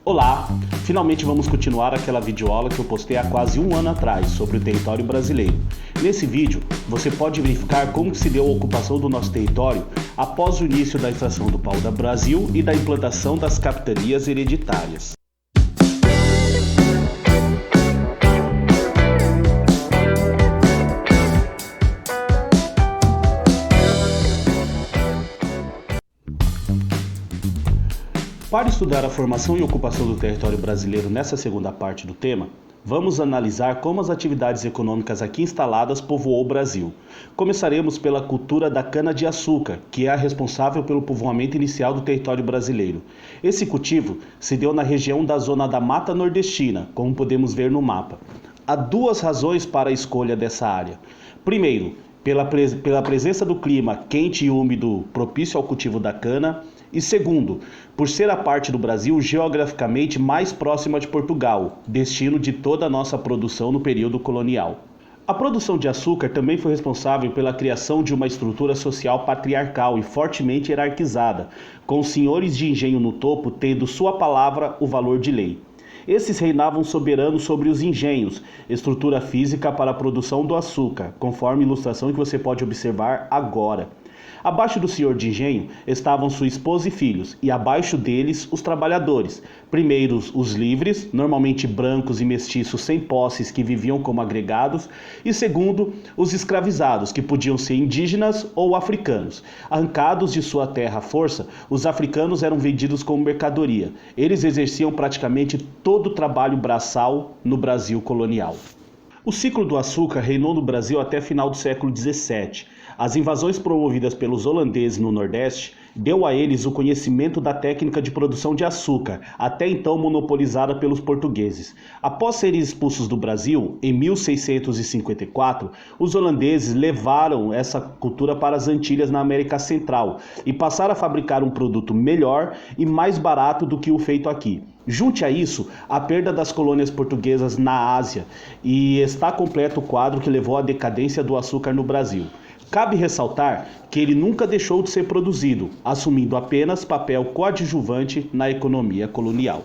Olá! Finalmente vamos continuar aquela videoaula que eu postei há quase um ano atrás sobre o território brasileiro. Nesse vídeo, você pode verificar como se deu a ocupação do nosso território após o início da extração do pau-brasil e da implantação das capitanias hereditárias. Para estudar a formação e ocupação do território brasileiro nessa segunda parte do tema, vamos analisar como as atividades econômicas aqui instaladas povoou o Brasil. Começaremos pela cultura da cana-de-açúcar, que é a responsável pelo povoamento inicial do território brasileiro. Esse cultivo se deu na região da zona da Mata Nordestina, como podemos ver no mapa. Há duas razões para a escolha dessa área. Primeiro, pela presença do clima quente e úmido propício ao cultivo da cana. E segundo, por ser a parte do Brasil geograficamente mais próxima de Portugal, destino de toda a nossa produção no período colonial. A produção de açúcar também foi responsável pela criação de uma estrutura social patriarcal e fortemente hierarquizada, com os senhores de engenho no topo tendo sua palavra o valor de lei. Esses reinavam soberanos sobre os engenhos, estrutura física para a produção do açúcar, conforme a ilustração que você pode observar agora. Abaixo do senhor de engenho estavam sua esposa e filhos, e abaixo deles os trabalhadores. Primeiros os livres, normalmente brancos e mestiços sem posses que viviam como agregados, e segundo os escravizados, que podiam ser indígenas ou africanos. Arrancados de sua terra à força, os africanos eram vendidos como mercadoria. Eles exerciam praticamente todo o trabalho braçal no Brasil colonial. O ciclo do açúcar reinou no Brasil até final do século XVII. As invasões promovidas pelos holandeses no Nordeste deu a eles o conhecimento da técnica de produção de açúcar, até então monopolizada pelos portugueses. Após serem expulsos do Brasil, em 1654, os holandeses levaram essa cultura para as Antilhas na América Central e passaram a fabricar um produto melhor e mais barato do que o feito aqui. Junte a isso a perda das colônias portuguesas na Ásia e está completo o quadro que levou à decadência do açúcar no Brasil. Cabe ressaltar que ele nunca deixou de ser produzido, assumindo apenas papel coadjuvante na economia colonial.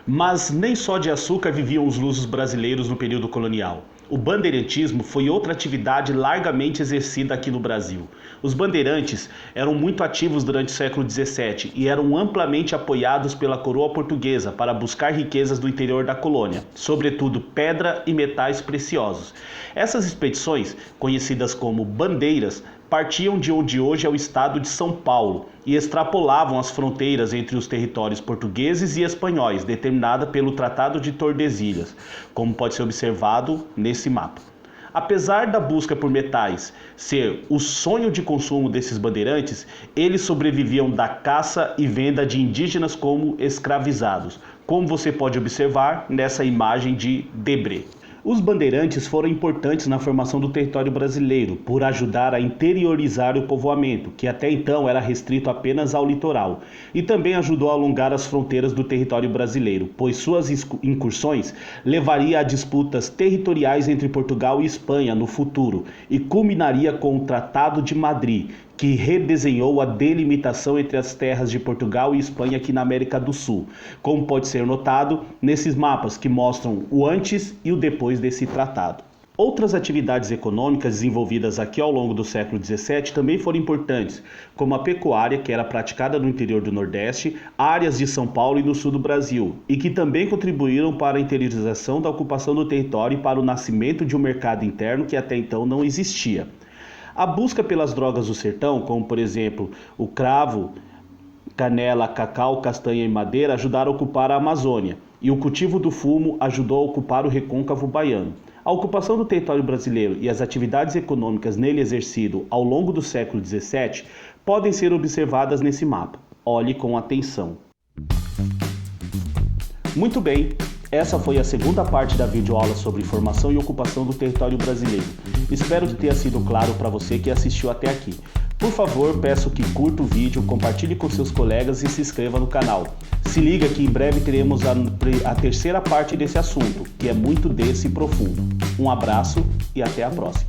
Mas nem só de açúcar viviam os lusos brasileiros no período colonial. O bandeirantismo foi outra atividade largamente exercida aqui no Brasil. Os bandeirantes eram muito ativos durante o século XVII e eram amplamente apoiados pela coroa portuguesa para buscar riquezas do interior da colônia, sobretudo pedra e metais preciosos. Essas expedições, conhecidas como bandeiras, partiam de onde hoje é o estado de São Paulo e extrapolavam as fronteiras entre os territórios portugueses e espanhóis, determinada pelo Tratado de Tordesilhas, como pode ser observado nesse mapa. Apesar da busca por metais ser o sonho de consumo desses bandeirantes, eles sobreviviam da caça e venda de indígenas como escravizados, como você pode observar nessa imagem de Debré. Os bandeirantes foram importantes na formação do território brasileiro, por ajudar a interiorizar o povoamento, que até então era restrito apenas ao litoral, e também ajudou a alongar as fronteiras do território brasileiro, pois suas incursões levariam a disputas territoriais entre Portugal e Espanha no futuro, e culminaria com o Tratado de Madrid, que redesenhou a delimitação entre as terras de Portugal e Espanha aqui na América do Sul, como pode ser notado nesses mapas que mostram o antes e o depois desse tratado. Outras atividades econômicas desenvolvidas aqui ao longo do século XVII também foram importantes, como a pecuária, que era praticada no interior do Nordeste, áreas de São Paulo e no sul do Brasil, e que também contribuíram para a interiorização da ocupação do território e para o nascimento de um mercado interno que até então não existia. A busca pelas drogas do sertão, como por exemplo o cravo, canela, cacau, castanha e madeira, ajudaram a ocupar a Amazônia, e o cultivo do fumo ajudou a ocupar o recôncavo baiano. A ocupação do território brasileiro e as atividades econômicas nele exercido ao longo do século XVII podem ser observadas nesse mapa. Olhe com atenção. Muito bem, essa foi a segunda parte da videoaula sobre formação e ocupação do território brasileiro. Espero que tenha sido claro para você que assistiu até aqui. Por favor, peço que curta o vídeo, compartilhe com seus colegas e se inscreva no canal. Se liga que em breve teremos a terceira parte desse assunto, que é muito denso e profundo. Um abraço e até a próxima.